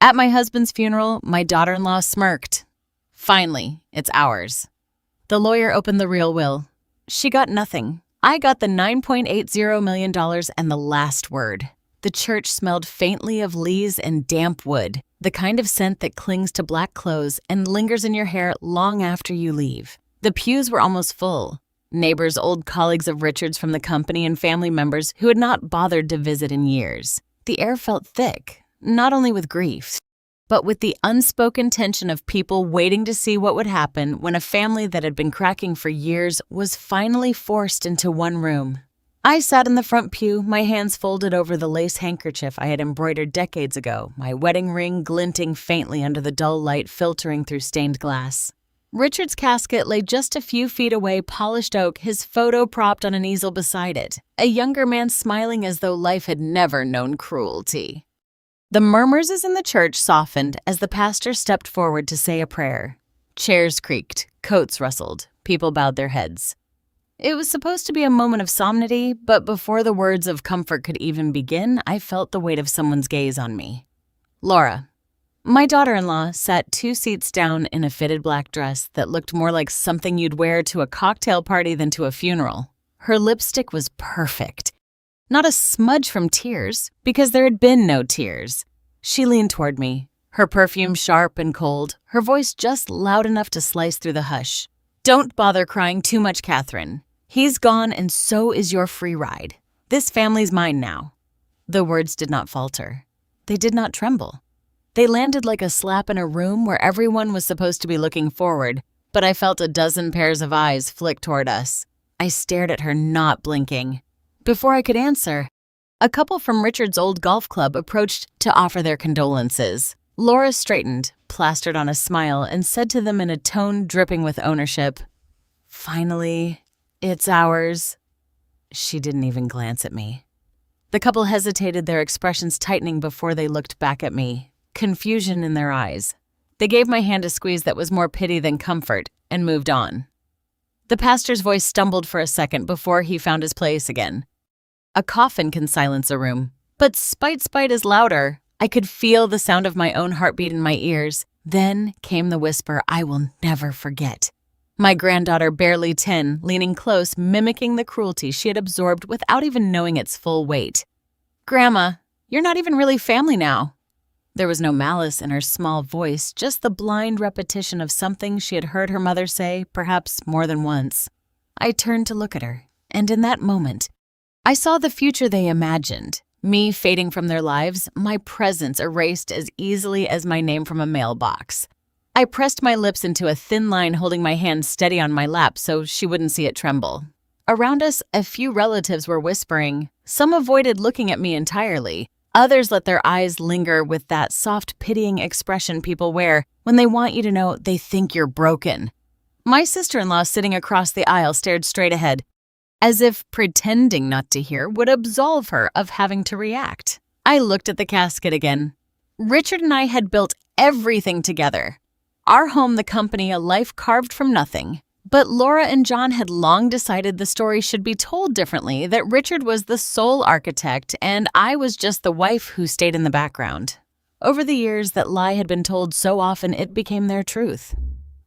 At my husband's funeral, my daughter-in-law smirked. Finally, it's ours. The lawyer opened the real will. She got nothing. I got the $9.80 million and the last word. The church smelled faintly of lees and damp wood, the kind of scent that clings to black clothes and lingers in your hair long after you leave. The pews were almost full. Neighbors, old colleagues of Richard's from the company, and family members who had not bothered to visit in years. The air felt thick, not only with grief, but with the unspoken tension of people waiting to see what would happen when a family that had been cracking for years was finally forced into one room. I sat in the front pew, my hands folded over the lace handkerchief I had embroidered decades ago, my wedding ring glinting faintly under the dull light filtering through stained glass. Richard's casket lay just a few feet away, polished oak, his photo propped on an easel beside it, a younger man smiling as though life had never known cruelty. The murmurs in the church softened as the pastor stepped forward to say a prayer. Chairs creaked, coats rustled, people bowed their heads. It was supposed to be a moment of solemnity, but before the words of comfort could even begin, I felt the weight of someone's gaze on me. Laura, my daughter-in-law, sat 2 seats down in a fitted black dress that looked more like something you'd wear to a cocktail party than to a funeral. Her lipstick was perfect. Not a smudge from tears, because there had been no tears. She leaned toward me, her perfume sharp and cold, her voice just loud enough to slice through the hush. Don't bother crying too much, Catherine. He's gone and so is your free ride. This family's mine now. The words did not falter. They did not tremble. They landed like a slap in a room where everyone was supposed to be looking forward, but I felt a dozen pairs of eyes flick toward us. I stared at her, not blinking. Before I could answer, a couple from Richard's old golf club approached to offer their condolences. Laura straightened, plastered on a smile, and said to them in a tone dripping with ownership, "Finally, it's ours." She didn't even glance at me. The couple hesitated, their expressions tightening before they looked back at me, confusion in their eyes. They gave my hand a squeeze that was more pity than comfort, and moved on. The pastor's voice stumbled for a second before he found his place again. A coffin can silence a room, but spite is louder. I could feel the sound of my own heartbeat in my ears. Then came the whisper I will never forget. My granddaughter, barely 10, leaning close, mimicking the cruelty she had absorbed without even knowing its full weight. "Grandma, you're not even really family now." There was no malice in her small voice, just the blind repetition of something she had heard her mother say, perhaps more than once. I turned to look at her, and in that moment, I saw the future they imagined, me fading from their lives, my presence erased as easily as my name from a mailbox. I pressed my lips into a thin line, holding my hand steady on my lap so she wouldn't see it tremble. Around us, a few relatives were whispering. Some avoided looking at me entirely. Others let their eyes linger with that soft, pitying expression people wear when they want you to know they think you're broken. My sister-in-law sitting across the aisle stared straight ahead, as if pretending not to hear would absolve her of having to react. I looked at the casket again. Richard and I had built everything together. Our home, the company, a life carved from nothing. But Laura and John had long decided the story should be told differently, that Richard was the sole architect and I was just the wife who stayed in the background. Over the years, that lie had been told so often it became their truth.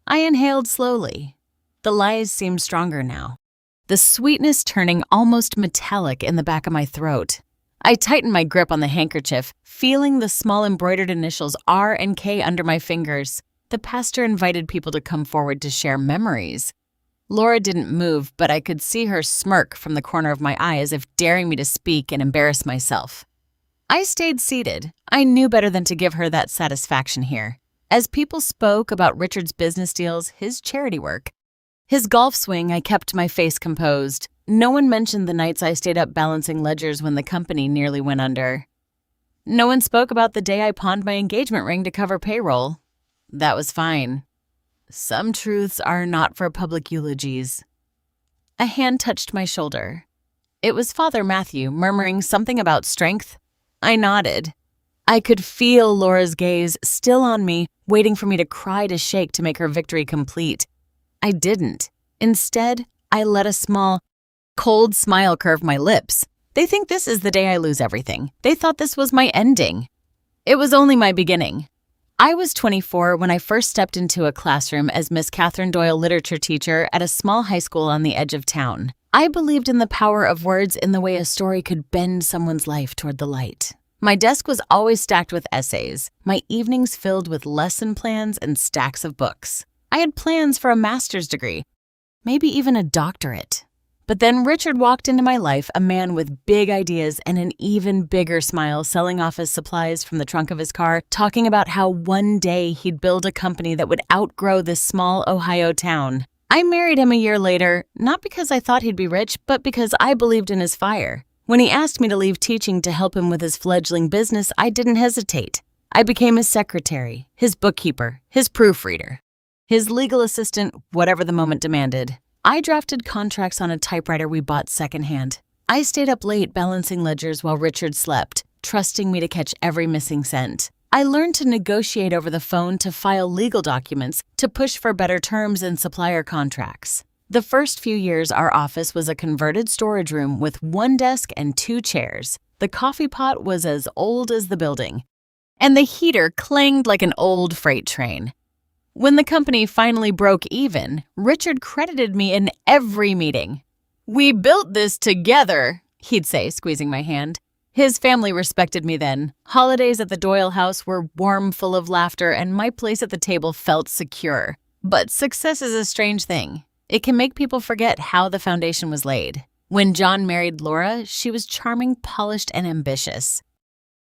I inhaled slowly. The lies seemed stronger now, the sweetness turning almost metallic in the back of my throat. I tightened my grip on the handkerchief, feeling the small embroidered initials R and K under my fingers. The pastor invited people to come forward to share memories. Laura didn't move, but I could see her smirk from the corner of my eye as if daring me to speak and embarrass myself. I stayed seated. I knew better than to give her that satisfaction here. As people spoke about Richard's business deals, his charity work, his golf swing, I kept my face composed. No one mentioned the nights I stayed up balancing ledgers when the company nearly went under. No one spoke about the day I pawned my engagement ring to cover payroll. That was fine. Some truths are not for public eulogies. A hand touched my shoulder. It was Father Matthew, murmuring something about strength. I nodded. I could feel Laura's gaze still on me, waiting for me to cry to shake to make her victory complete. I didn't. Instead, I let a small, cold smile curve my lips. They think this is the day I lose everything. They thought this was my ending. It was only my beginning. I was 24 when I first stepped into a classroom as Miss Catherine Doyle literature teacher at a small high school on the edge of town. I believed in the power of words in the way a story could bend someone's life toward the light. My desk was always stacked with essays, my evenings filled with lesson plans and stacks of books. I had plans for a master's degree, maybe even a doctorate. But then Richard walked into my life, a man with big ideas and an even bigger smile, selling off his supplies from the trunk of his car, talking about how one day he'd build a company that would outgrow this small Ohio town. I married him a year later, not because I thought he'd be rich, but because I believed in his fire. When he asked me to leave teaching to help him with his fledgling business, I didn't hesitate. I became his secretary, his bookkeeper, his proofreader, his legal assistant, whatever the moment demanded. I drafted contracts on a typewriter we bought secondhand. I stayed up late balancing ledgers while Richard slept, trusting me to catch every missing cent. I learned to negotiate over the phone, to file legal documents, to push for better terms in supplier contracts. The first few years, our office was a converted storage room with one desk and 2 chairs. The coffee pot was as old as the building, and the heater clanged like an old freight train. When the company finally broke even, Richard credited me in every meeting. "We built this together," he'd say, squeezing my hand. His family respected me then. Holidays at the Doyle house were warm, full of laughter, and my place at the table felt secure. But success is a strange thing. It can make people forget how the foundation was laid. When John married Laura, she was charming, polished, and ambitious.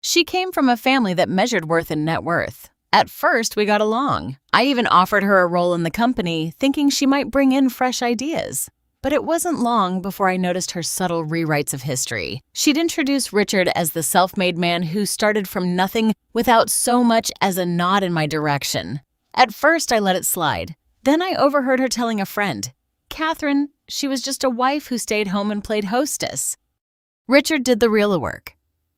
She came from a family that measured worth in net worth. At first, we got along. I even offered her a role in the company, thinking she might bring in fresh ideas. But it wasn't long before I noticed her subtle rewrites of history. She'd introduce Richard as the self-made man who started from nothing without so much as a nod in my direction. At first, I let it slide. Then I overheard her telling a friend, "Catherine, she was just a wife who stayed home and played hostess." Richard did the real work.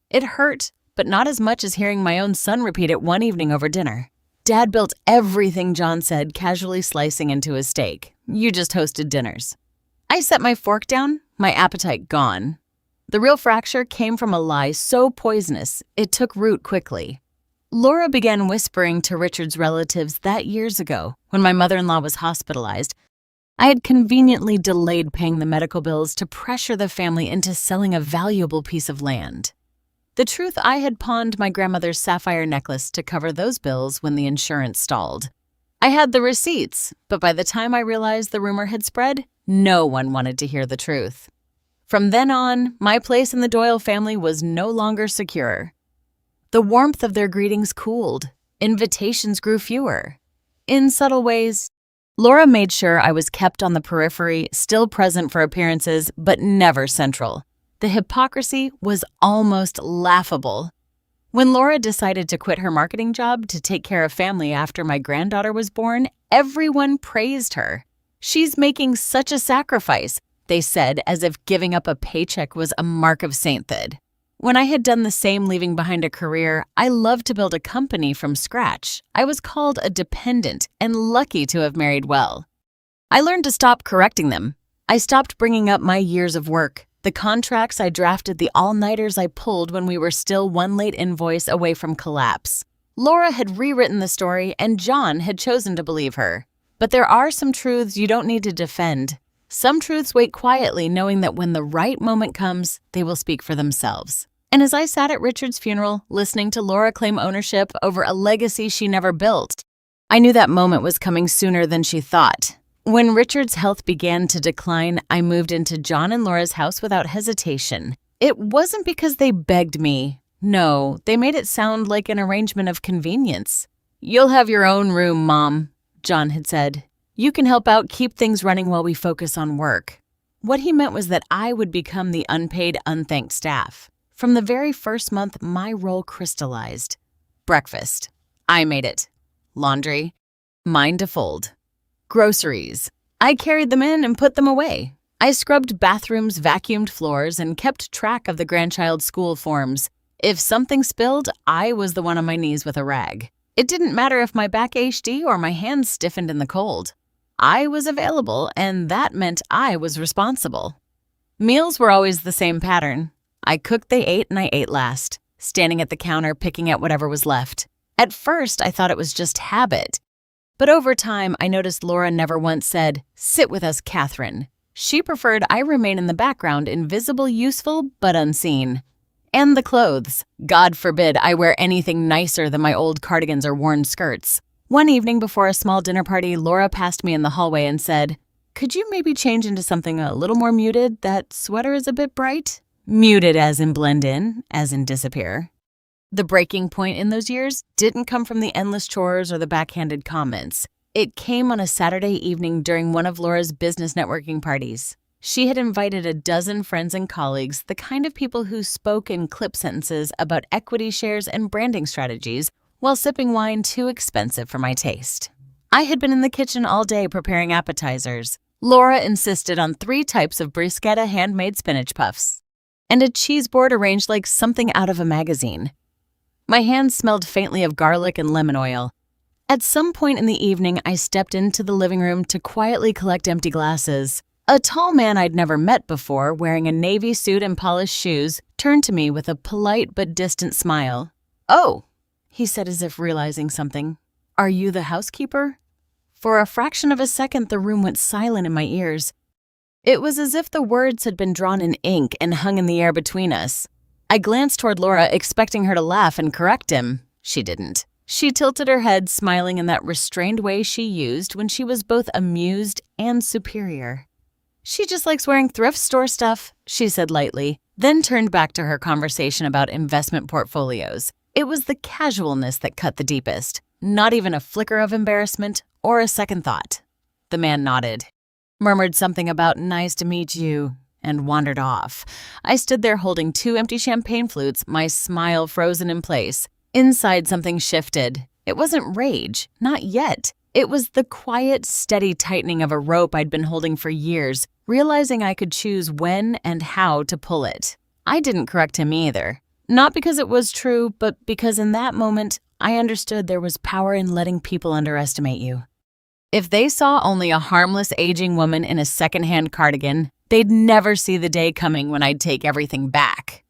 It hurt, but not as much as hearing my own son repeat it one evening over dinner. "Dad built everything John said," casually slicing into his steak. "You just hosted dinners." I set my fork down, my appetite gone. The real fracture came from a lie so poisonous, it took root quickly. Laura began whispering to Richard's relatives that years ago, when my mother-in-law was hospitalized, I had conveniently delayed paying the medical bills to pressure the family into selling a valuable piece of land. The truth, I had pawned my grandmother's sapphire necklace to cover those bills when the insurance stalled. I had the receipts, but by the time I realized the rumor had spread, no one wanted to hear the truth. From then on, my place in the Doyle family was no longer secure. The warmth of their greetings cooled. Invitations grew fewer. In subtle ways, Laura made sure I was kept on the periphery, still present for appearances, but never central. The hypocrisy was almost laughable. When Laura decided to quit her marketing job to take care of family after my granddaughter was born, everyone praised her. "She's making such a sacrifice," they said, as if giving up a paycheck was a mark of sainthood. When I had done the same leaving behind a career, I loved to build a company from scratch. I was called a dependent and lucky to have married well. I learned to stop correcting them. I stopped bringing up my years of work, the contracts I drafted, the all-nighters I pulled when we were still one late invoice away from collapse. Laura had rewritten the story, and John had chosen to believe her. But there are some truths you don't need to defend. Some truths wait quietly, knowing that when the right moment comes, they will speak for themselves. And as I sat at Richard's funeral, listening to Laura claim ownership over a legacy she never built, I knew that moment was coming sooner than she thought. When Richard's health began to decline, I moved into John and Laura's house without hesitation. It wasn't because they begged me. No, they made it sound like an arrangement of convenience. "You'll have your own room, Mom," John had said. "You can help out, keep things running while we focus on work." What he meant was that I would become the unpaid, unthanked staff. From the very first month, my role crystallized. Breakfast. I made it. Laundry. Mine to fold. Groceries. I carried them in and put them away. I scrubbed bathrooms, vacuumed floors, and kept track of the grandchild's school forms. If something spilled, I was the one on my knees with a rag. It didn't matter if my back ached or my hands stiffened in the cold. I was available, and that meant I was responsible. Meals were always the same pattern. I cooked, they ate, and I ate last. standing at the counter picking at whatever was left. At first, I thought it was just habit. But over time, I noticed Laura never once said, "Sit with us, Catherine." She preferred I remain in the background, invisible, useful, but unseen. And the clothes. God forbid I wear anything nicer than my old cardigans or worn skirts. One evening before a small dinner party, Laura passed me in the hallway and said, "Could you maybe change into something a little more muted? That sweater is a bit bright." Muted as in blend in, as in disappear. The breaking point in those years didn't come from the endless chores or the backhanded comments. It came on a Saturday evening during one of Laura's business networking parties. She had invited a dozen friends and colleagues, the kind of people who spoke in clip sentences about equity shares and branding strategies while sipping wine too expensive for my taste. I had been in the kitchen all day preparing appetizers. Laura insisted on 3 types of bruschetta handmade spinach puffs and a cheese board arranged like something out of a magazine. My hands smelled faintly of garlic and lemon oil. At some point in the evening, I stepped into the living room to quietly collect empty glasses. A tall man I'd never met before, wearing a navy suit and polished shoes, turned to me with a polite but distant smile. "Oh," he said as if realizing something. "Are you the housekeeper?" For a fraction of a second, the room went silent in my ears. It was as if the words had been drawn in ink and hung in the air between us. I glanced toward Laura, expecting her to laugh and correct him. She didn't. She tilted her head, smiling in that restrained way she used when she was both amused and superior. "She just likes wearing thrift store stuff," she said lightly, then turned back to her conversation about investment portfolios. It was the casualness that cut the deepest, not even a flicker of embarrassment or a second thought. The man nodded, murmured something about "nice to meet you," and wandered off. I stood there holding 2 empty champagne flutes, my smile frozen in place. Inside, something shifted. It wasn't rage, not yet. It was the quiet, steady tightening of a rope I'd been holding for years, realizing I could choose when and how to pull it. I didn't correct him either. Not because it was true, but because in that moment, I understood there was power in letting people underestimate you. If they saw only a harmless aging woman in a secondhand cardigan, they'd never see the day coming when I'd take everything back.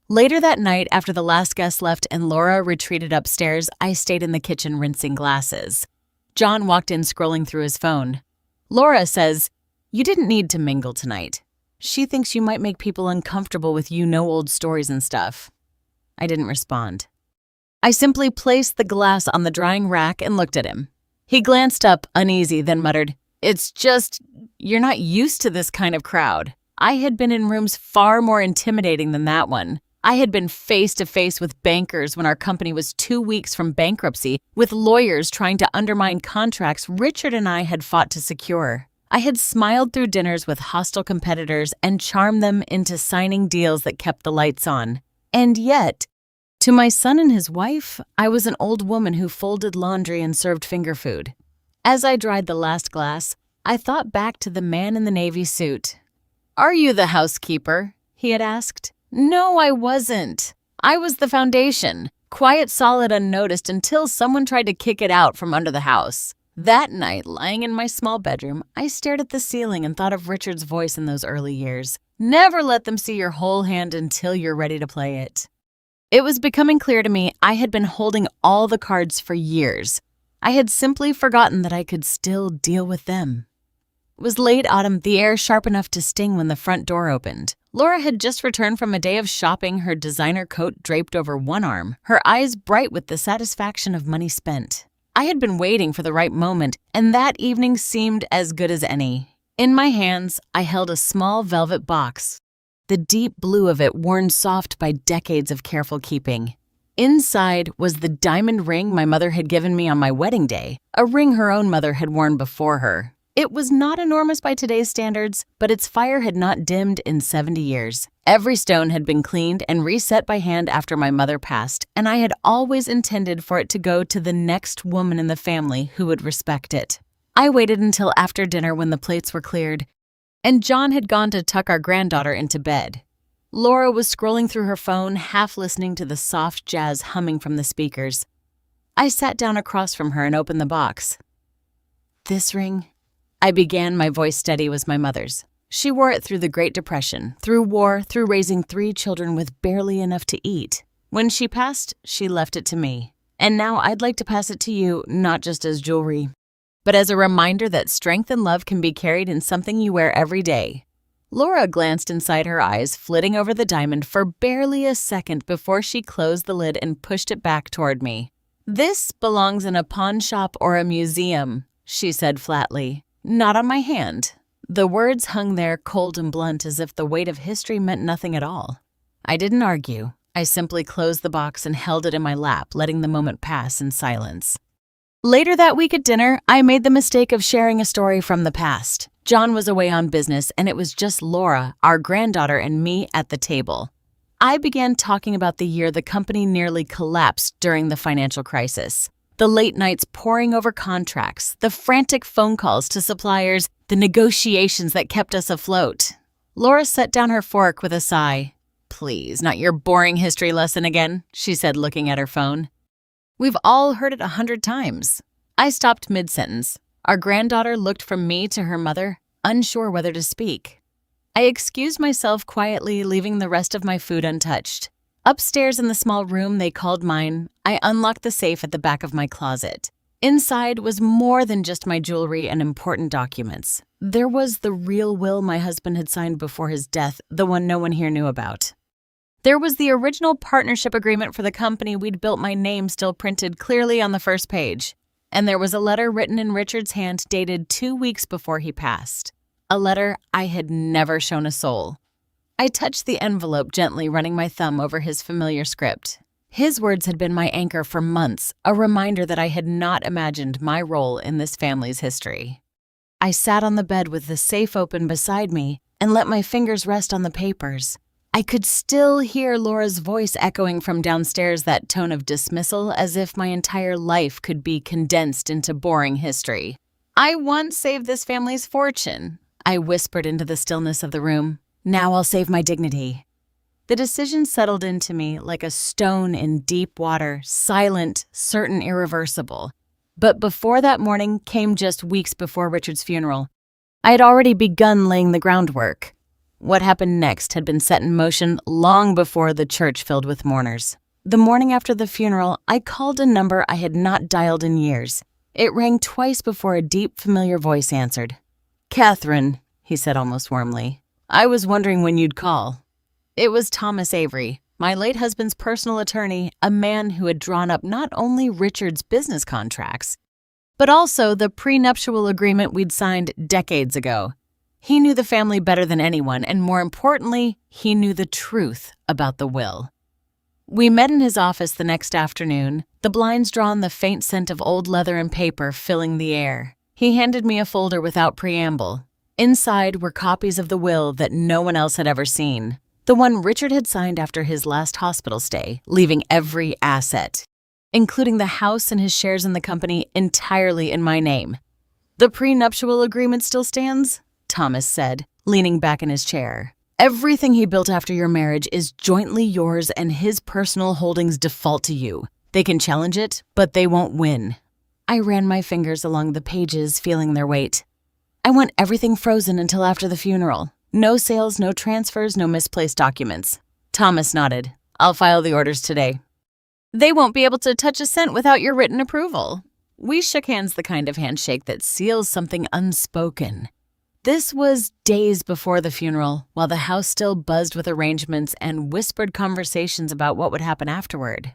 Later that night, after the last guest left and Laura retreated upstairs, I stayed in the kitchen rinsing glasses. John walked in scrolling through his phone. "Laura says, you didn't need to mingle tonight. She thinks you might make people uncomfortable with old stories and stuff." I didn't respond. I simply placed the glass on the drying rack and looked at him. He glanced up, uneasy, then muttered, "It's just, you're not used to this kind of crowd." I had been in rooms far more intimidating than that one. I had been face to face with bankers when our company was 2 weeks from bankruptcy, with lawyers trying to undermine contracts Richard and I had fought to secure. I had smiled through dinners with hostile competitors and charmed them into signing deals that kept the lights on. And yet, to my son and his wife, I was an old woman who folded laundry and served finger food. As I dried the last glass, I thought back to the man in the navy suit. "Are you the housekeeper?" he had asked. No, I wasn't. I was the foundation, quiet, solid, unnoticed until someone tried to kick it out from under the house. That night, lying in my small bedroom, I stared at the ceiling and thought of Richard's voice in those early years. Never let them see your whole hand until you're ready to play it. It was becoming clear to me I had been holding all the cards for years. I had simply forgotten that I could still deal with them. It was late autumn, the air sharp enough to sting when the front door opened. Laura had just returned from a day of shopping, her designer coat draped over one arm, her eyes bright with the satisfaction of money spent. I had been waiting for the right moment, and that evening seemed as good as any. In my hands, I held a small velvet box, the deep blue of it worn soft by decades of careful keeping. Inside was the diamond ring my mother had given me on my wedding day, a ring her own mother had worn before her. It was not enormous by today's standards, but its fire had not dimmed in 70 years. Every stone had been cleaned and reset by hand after my mother passed, and I had always intended for it to go to the next woman in the family who would respect it. I waited until after dinner when the plates were cleared, and John had gone to tuck our granddaughter into bed. Laura was scrolling through her phone, half listening to the soft jazz humming from the speakers. I sat down across from her and opened the box. "This ring," I began, my voice steady, was my mother's. She wore it through the Great Depression, through war, through raising 3 children with barely enough to eat. When she passed, she left it to me. And now I'd like to pass it to you, not just as jewelry, but as a reminder that strength and love can be carried in something you wear every day. Laura glanced inside her eyes, flitting over the diamond for barely a second before she closed the lid and pushed it back toward me. "This belongs in a pawn shop or a museum," she said flatly. "Not on my hand." The words hung there cold and blunt as if the weight of history meant nothing at all. I didn't argue. I simply closed the box and held it in my lap, letting the moment pass in silence. Later that week at dinner, I made the mistake of sharing a story from the past. John was away on business, and it was just Laura, our granddaughter, and me at the table. I began talking about the year the company nearly collapsed during the financial crisis. The late nights poring over contracts, the frantic phone calls to suppliers, the negotiations that kept us afloat. Laura set down her fork with a sigh. "Please, not your boring history lesson again," she said, looking at her phone. "We've all heard it 100 times. I stopped mid-sentence. Our granddaughter looked from me to her mother, unsure whether to speak. I excused myself quietly, leaving the rest of my food untouched. Upstairs in the small room they called mine, I unlocked the safe at the back of my closet. Inside was more than just my jewelry and important documents. There was the real will my husband had signed before his death, the one no one here knew about. There was the original partnership agreement for the company we'd built, my name still printed clearly on the first page. And there was a letter written in Richard's hand dated 2 weeks before he passed. A letter I had never shown a soul. I touched the envelope gently, running my thumb over his familiar script. His words had been my anchor for months, a reminder that I had not imagined my role in this family's history. I sat on the bed with the safe open beside me and let my fingers rest on the papers. I could still hear Laura's voice echoing from downstairs, that tone of dismissal, as if my entire life could be condensed into boring history. "I once saved this family's fortune," I whispered into the stillness of the room. "Now I'll save my dignity." The decision settled into me like a stone in deep water, silent, certain, irreversible. But before that morning came just weeks before Richard's funeral. I had already begun laying the groundwork. What happened next had been set in motion long before the church filled with mourners. The morning after the funeral, I called a number I had not dialed in years. It rang twice before a deep, familiar voice answered. "Catherine," he said almost warmly, "I was wondering when you'd call." It was Thomas Avery, my late husband's personal attorney, a man who had drawn up not only Richard's business contracts, but also the prenuptial agreement we'd signed decades ago. He knew the family better than anyone, and more importantly, he knew the truth about the will. We met in his office the next afternoon, the blinds drawn, the faint scent of old leather and paper filling the air. He handed me a folder without preamble. Inside were copies of the will that no one else had ever seen, the one Richard had signed after his last hospital stay, leaving every asset, including the house and his shares in the company, entirely in my name. "The prenuptial agreement still stands?" Thomas said, leaning back in his chair. "Everything he built after your marriage is jointly yours, and his personal holdings default to you. They can challenge it, but they won't win." I ran my fingers along the pages, feeling their weight. "I want everything frozen until after the funeral. No sales, no transfers, no misplaced documents." Thomas nodded. "I'll file the orders today." "They won't be able to touch a cent without your written approval." We shook hands, the kind of handshake that seals something unspoken. This was days before the funeral, while the house still buzzed with arrangements and whispered conversations about what would happen afterward.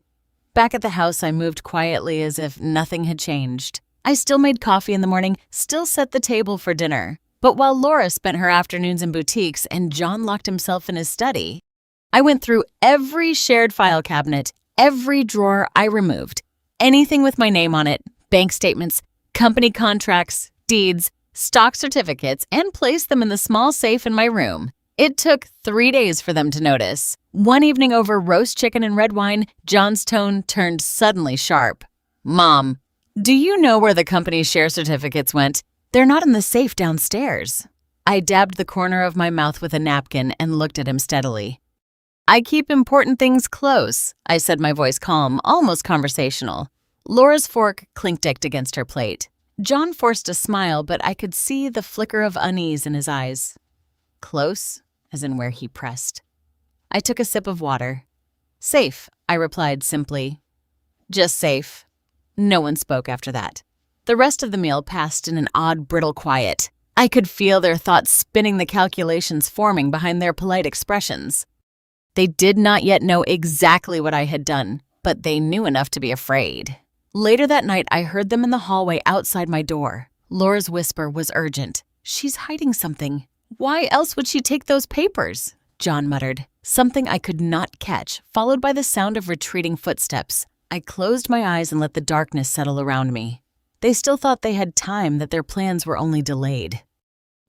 Back at the house, I moved quietly as if nothing had changed. I still made coffee in the morning, still set the table for dinner. But while Laura spent her afternoons in boutiques and John locked himself in his study, I went through every shared file cabinet, every drawer I removed, anything with my name on it, bank statements, company contracts, deeds, stock certificates, and placed them in the small safe in my room. It took 3 days for them to notice. One evening over roast chicken and red wine, John's tone turned suddenly sharp. "Mom, do you know where the company's share certificates went? They're not in the safe downstairs." I dabbed the corner of my mouth with a napkin and looked at him steadily. "I keep important things close," I said, my voice calm, almost conversational. Laura's fork clinked against her plate. John forced a smile, but I could see the flicker of unease in his eyes. "Close?" as in where he pressed. I took a sip of water. Safe, I replied simply. Just safe. No one spoke after that. The rest of the meal passed in an odd, brittle quiet. I could feel their thoughts spinning, the calculations forming behind their polite expressions. They did not yet know exactly what I had done, but they knew enough to be afraid. Later that night, I heard them in the hallway outside my door. Laura's whisper was urgent. She's hiding something. Why else would she take those papers? John muttered. Something I could not catch, followed by the sound of retreating footsteps. I closed my eyes and let the darkness settle around me. They still thought they had time, that their plans were only delayed.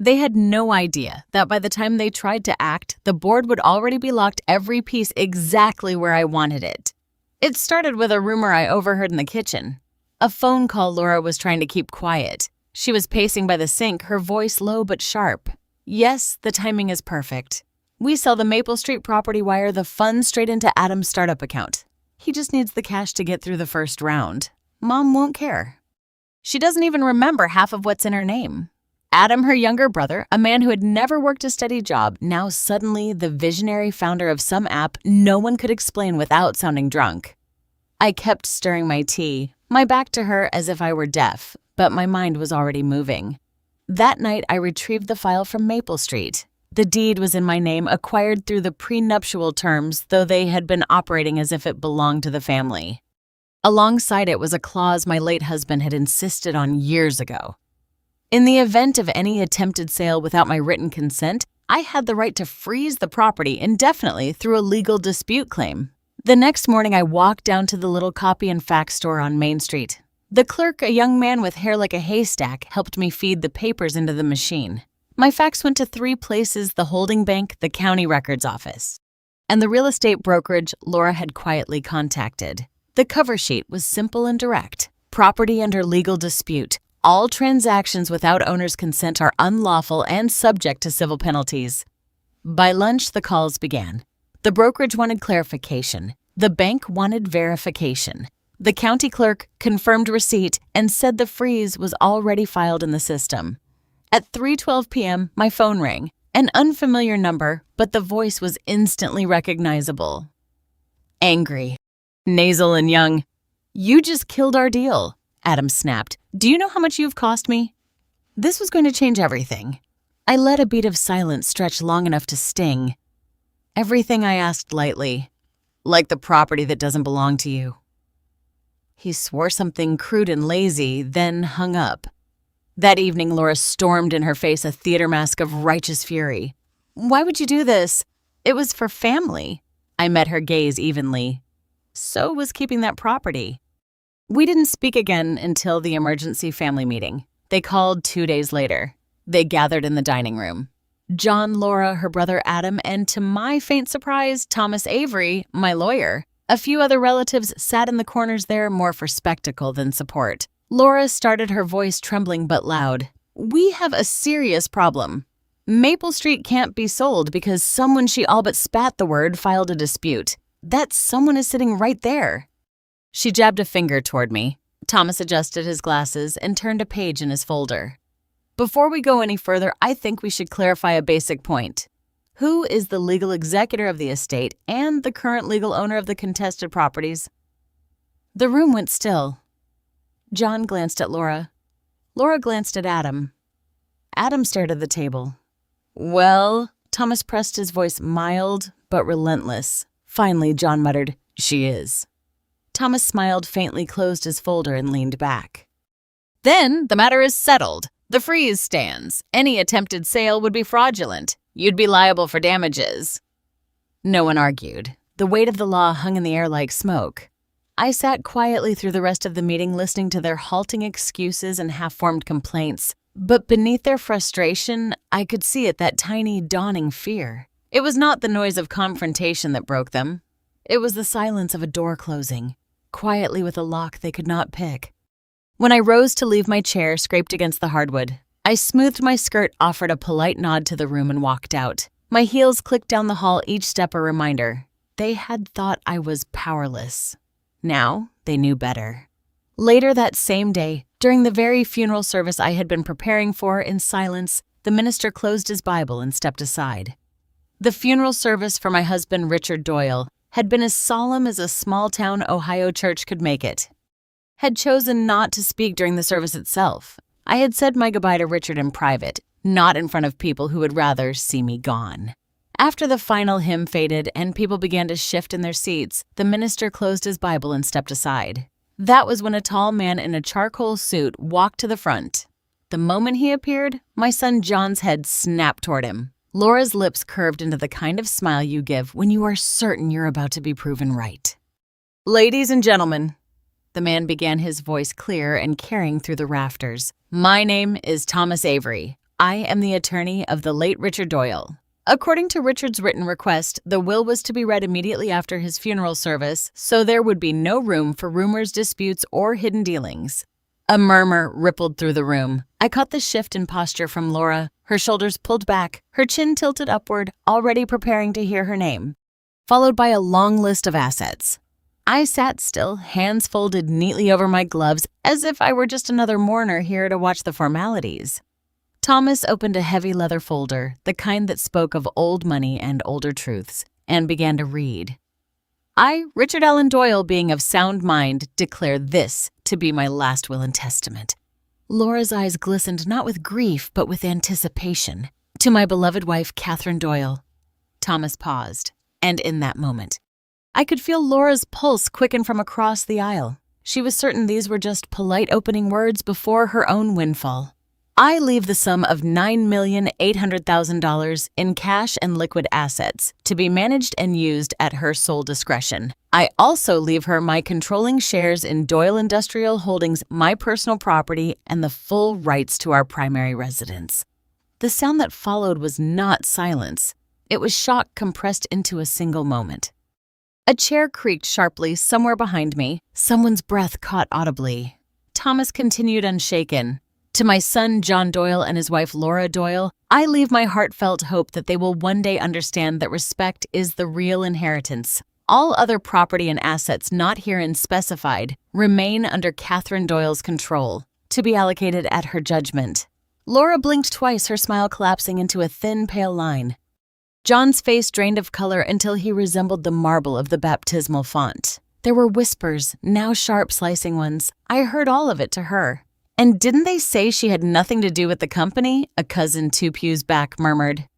They had no idea that by the time they tried to act, the board would already be locked, every piece exactly where I wanted it. It started with a rumor I overheard in the kitchen. A phone call Laura was trying to keep quiet. She was pacing by the sink, her voice low but sharp. Yes, the timing is perfect. We sell the Maple Street property, wire the funds straight into Adam's startup account. He just needs the cash to get through the first round. Mom won't care. She doesn't even remember half of what's in her name. Adam, her younger brother, a man who had never worked a steady job, now suddenly the visionary founder of some app no one could explain without sounding drunk. I kept stirring my tea, my back to her as if I were deaf, but my mind was already moving. That night, I retrieved the file from Maple Street. The deed was in my name, acquired through the prenuptial terms, though they had been operating as if it belonged to the family. Alongside it was a clause my late husband had insisted on years ago. In the event of any attempted sale without my written consent, I had the right to freeze the property indefinitely through a legal dispute claim. The next morning, I walked down to the little copy and fax store on Main Street. The clerk, a young man with hair like a haystack, helped me feed the papers into the machine. My fax went to 3 places: the holding bank, the county records office, and the real estate brokerage Laura had quietly contacted. The cover sheet was simple and direct. Property under legal dispute. All transactions without owner's consent are unlawful and subject to civil penalties. By lunch, the calls began. The brokerage wanted clarification. The bank wanted verification. The county clerk confirmed receipt and said the freeze was already filed in the system. At 3:12 p.m., my phone rang. An unfamiliar number, but the voice was instantly recognizable. Angry, nasal and young. "You just killed our deal," Adam snapped. "Do you know how much you've cost me?" This was going to change everything. I let a beat of silence stretch long enough to sting. "Everything," I asked lightly. "Like the property that doesn't belong to you." He swore something crude and lazy, then hung up. That evening, Laura stormed in her face, a theater mask of righteous fury. "Why would you do this? It was for family." I met her gaze evenly. So was keeping that property. We didn't speak again until the emergency family meeting. They called 2 days later. They gathered in the dining room. John, Laura, her brother Adam, and to my faint surprise, Thomas Avery, my lawyer. A few other relatives sat in the corners there, more for spectacle than support. Laura started, her voice trembling but loud. "We have a serious problem. Maple Street can't be sold because someone," she all but spat the word, "filed a dispute. That someone is sitting right there." She jabbed a finger toward me. Thomas adjusted his glasses and turned a page in his folder. "Before we go any further, I think we should clarify a basic point. Who is the legal executor of the estate and the current legal owner of the contested properties?" The room went still. John glanced at Laura. Laura glanced at Adam. Adam stared at the table. "Well," Thomas pressed, his voice mild but relentless. Finally, John muttered, "She is." Thomas smiled faintly, closed his folder, and leaned back. "Then the matter is settled. The freeze stands. Any attempted sale would be fraudulent. You'd be liable for damages." No one argued. The weight of the law hung in the air like smoke. I sat quietly through the rest of the meeting, listening to their halting excuses and half-formed complaints. But beneath their frustration, I could see it, that tiny, dawning fear. It was not the noise of confrontation that broke them. It was the silence of a door closing, quietly with a lock they could not pick. When I rose to leave, my chair scraped against the hardwood. I smoothed my skirt, offered a polite nod to the room, and walked out. My heels clicked down the hall, each step a reminder. They had thought I was powerless. Now they knew better. Later that same day, during the very funeral service I had been preparing for in silence, the minister closed his Bible and stepped aside. The funeral service for my husband, Richard Doyle, had been as solemn as a small-town Ohio church could make it. Had chosen not to speak during the service itself. I had said my goodbye to Richard in private, not in front of people who would rather see me gone. After the final hymn faded and people began to shift in their seats, the minister closed his Bible and stepped aside. That was when a tall man in a charcoal suit walked to the front. The moment he appeared, my son John's head snapped toward him. Laura's lips curved into the kind of smile you give when you are certain you're about to be proven right. "Ladies and gentlemen," the man began, his voice clear and carrying through the rafters. "My name is Thomas Avery. I am the attorney of the late Richard Doyle. According to Richard's written request, the will was to be read immediately after his funeral service, so there would be no room for rumors, disputes, or hidden dealings." A murmur rippled through the room. I caught the shift in posture from Laura, her shoulders pulled back, her chin tilted upward, already preparing to hear her name, followed by a long list of assets. I sat still, hands folded neatly over my gloves, as if I were just another mourner here to watch the formalities. Thomas opened a heavy leather folder, the kind that spoke of old money and older truths, and began to read. "I, Richard Allen Doyle, being of sound mind, declare this to be my last will and testament." Laura's eyes glistened not with grief, but with anticipation. "To my beloved wife, Catherine Doyle." Thomas paused, and in that moment, I could feel Laura's pulse quicken from across the aisle. She was certain these were just polite opening words before her own windfall. "I leave the sum of $9,800,000 in cash and liquid assets to be managed and used at her sole discretion. I also leave her my controlling shares in Doyle Industrial Holdings, my personal property, and the full rights to our primary residence." The sound that followed was not silence. It was shock compressed into a single moment. A chair creaked sharply somewhere behind me. Someone's breath caught audibly. Thomas continued unshaken. "To my son John Doyle and his wife Laura Doyle, I leave my heartfelt hope that they will one day understand that respect is the real inheritance. All other property and assets not herein specified remain under Catherine Doyle's control, to be allocated at her judgment." Laura blinked twice, her smile collapsing into a thin, pale line. John's face drained of color until he resembled the marble of the baptismal font. There were whispers, now sharp, slicing ones. I heard all of it to her. "And didn't they say she had nothing to do with the company?" a cousin 2 pews back murmured.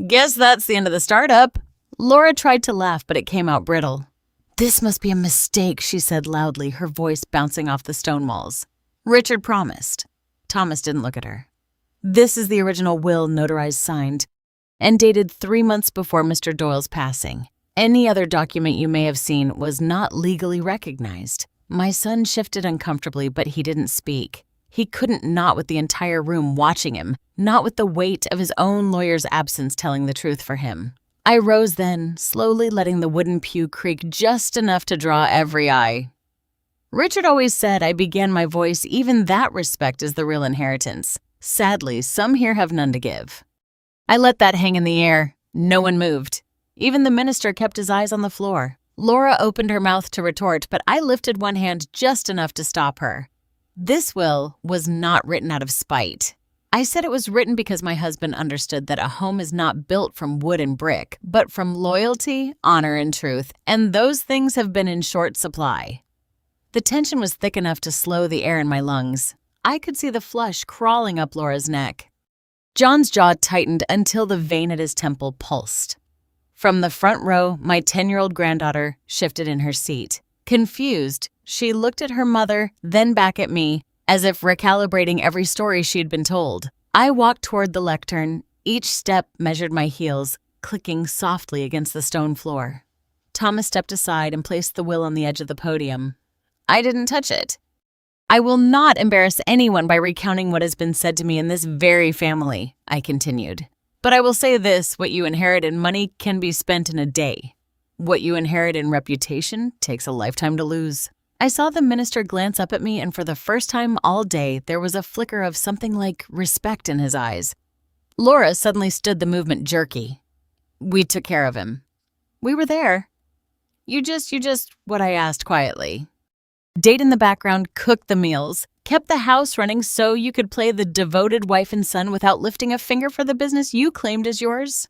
"Guess that's the end of the startup." Laura tried to laugh, but it came out brittle. "This must be a mistake," she said loudly, her voice bouncing off the stone walls. "Richard promised." Thomas didn't look at her. "This is the original will, notarized, signed, and dated 3 months before Mr. Doyle's passing. Any other document you may have seen was not legally recognized." My son shifted uncomfortably, but he didn't speak. He couldn't, not with the entire room watching him, not with the weight of his own lawyer's absence telling the truth for him. I rose then, slowly letting the wooden pew creak just enough to draw every eye. "Richard always said I began my voice, even that respect is the real inheritance. Sadly, some here have none to give." I let that hang in the air. No one moved. Even the minister kept his eyes on the floor. Laura opened her mouth to retort, but I lifted one hand just enough to stop her. "This will was not written out of spite. I said it was written because my husband understood that a home is not built from wood and brick, but from loyalty, honor, and truth, and those things have been in short supply." The tension was thick enough to slow the air in my lungs. I could see the flush crawling up Laura's neck. John's jaw tightened until the vein at his temple pulsed. From the front row, my 10-year-old granddaughter shifted in her seat. Confused, she looked at her mother, then back at me, as if recalibrating every story she'd been told. I walked toward the lectern. Each step measured my heels, clicking softly against the stone floor. Thomas stepped aside and placed the will on the edge of the podium. I didn't touch it. "I will not embarrass anyone by recounting what has been said to me in this very family," I continued. "But I will say this, what you inherit in money can be spent in a day. What you inherit in reputation takes a lifetime to lose." I saw the minister glance up at me, and for the first time all day, there was a flicker of something like respect in his eyes. Laura suddenly stood, the movement jerky. "We took care of him. We were there. You just, what I asked quietly. Date in the background, cooked the meals, kept the house running so you could play the devoted wife and son without lifting a finger for the business you claimed as yours."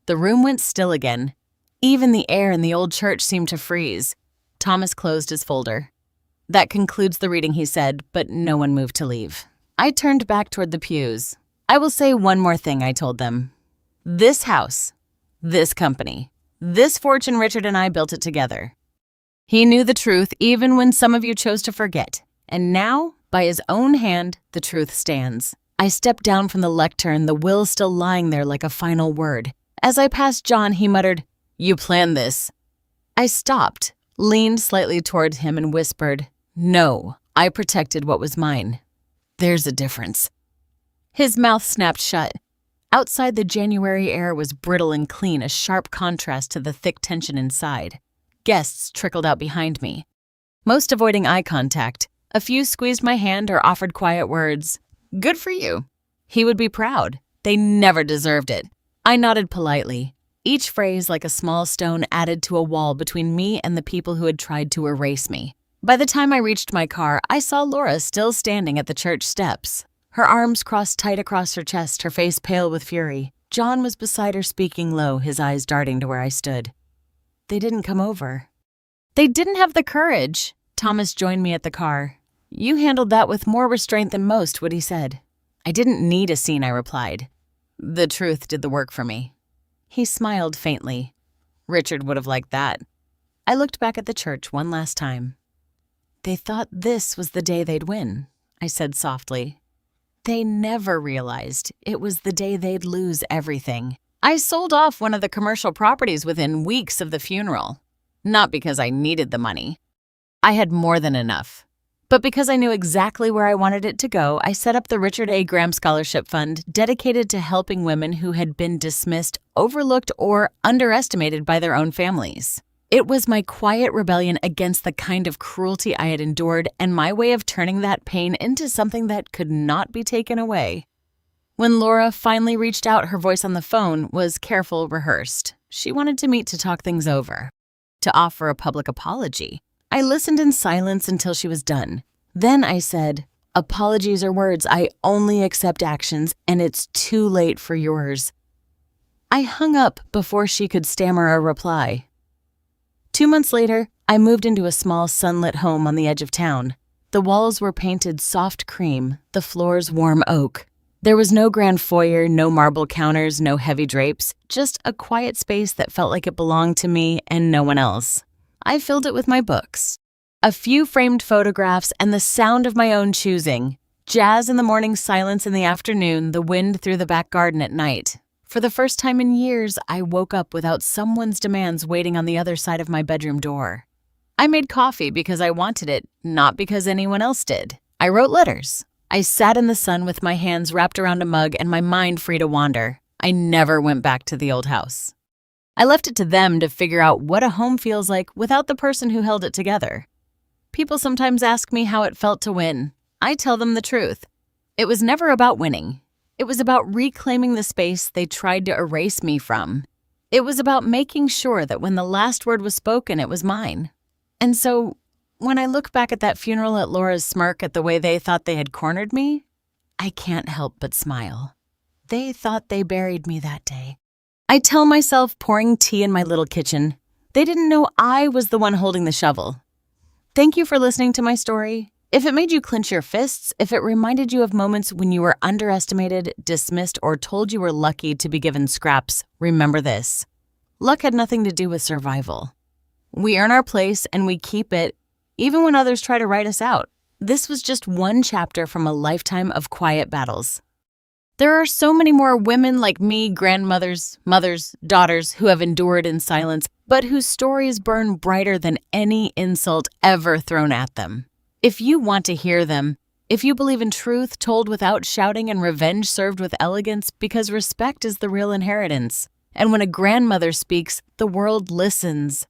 The room went still again. Even the air in the old church seemed to freeze. Thomas closed his folder. "That concludes the reading," he said, but no one moved to leave. I turned back toward the pews. "I will say one more thing," I told them. "This house, this company, this fortune, Richard and I built it together. He knew the truth even when some of you chose to forget. And now, by his own hand, the truth stands." I stepped down from the lectern, the will still lying there like a final word. As I passed John, he muttered, "You planned this." I stopped, leaned slightly toward him and whispered, "No, I protected what was mine. There's a difference." His mouth snapped shut. Outside, the January air was brittle and clean, a sharp contrast to the thick tension inside. Guests trickled out behind me, most avoiding eye contact. A few squeezed my hand or offered quiet words. "Good for you." He would be proud. They never deserved it. I nodded politely, each phrase like a small stone added to a wall between me and the people who had tried to erase me. By the time I reached my car, I saw Laura still standing at the church steps. Her arms crossed tight across her chest, her face pale with fury. John was beside her, speaking low, his eyes darting to where I stood. They didn't come over. They didn't have the courage. Thomas joined me at the car. "You handled that with more restraint than most," what he said. "I didn't need a scene," I replied. "The truth did the work for me." He smiled faintly. Richard would have liked that. I looked back at the church one last time. "They thought this was the day they'd win," I said softly. "They never realized it was the day they'd lose everything." I sold off one of the commercial properties within weeks of the funeral. Not because I needed the money. I had more than enough. But because I knew exactly where I wanted it to go, I set up the Richard A. Graham Scholarship Fund, dedicated to helping women who had been dismissed, overlooked, or underestimated by their own families. It was my quiet rebellion against the kind of cruelty I had endured and my way of turning that pain into something that could not be taken away. When Laura finally reached out, her voice on the phone was careful, rehearsed. She wanted to meet to talk things over, to offer a public apology. I listened in silence until she was done. Then I said, "Apologies are words. I only accept actions, and it's too late for yours." I hung up before she could stammer a reply. 2 months later, I moved into a small sunlit home on the edge of town. The walls were painted soft cream, the floors warm oak. There was no grand foyer, no marble counters, no heavy drapes, just a quiet space that felt like it belonged to me and no one else. I filled it with my books, a few framed photographs, and the sound of my own choosing. Jazz in the morning, silence in the afternoon, the wind through the back garden at night. For the first time in years, I woke up without someone's demands waiting on the other side of my bedroom door. I made coffee because I wanted it, not because anyone else did. I wrote letters. I sat in the sun with my hands wrapped around a mug and my mind free to wander. I never went back to the old house. I left it to them to figure out what a home feels like without the person who held it together. People sometimes ask me how it felt to win. I tell them the truth. It was never about winning. It was about reclaiming the space they tried to erase me from. It was about making sure that when the last word was spoken, it was mine. And so, when I look back at that funeral, at Laura's smirk, at the way they thought they had cornered me, I can't help but smile. They thought they buried me that day. I tell myself, pouring tea in my little kitchen, they didn't know I was the one holding the shovel. Thank you for listening to my story. If it made you clench your fists, if it reminded you of moments when you were underestimated, dismissed, or told you were lucky to be given scraps, remember this. Luck had nothing to do with survival. We earn our place and we keep it, even when others try to write us out. This was just one chapter from a lifetime of quiet battles. There are so many more women like me, grandmothers, mothers, daughters, who have endured in silence, but whose stories burn brighter than any insult ever thrown at them. If you want to hear them, if you believe in truth told without shouting and revenge served with elegance, because respect is the real inheritance, and when a grandmother speaks, the world listens,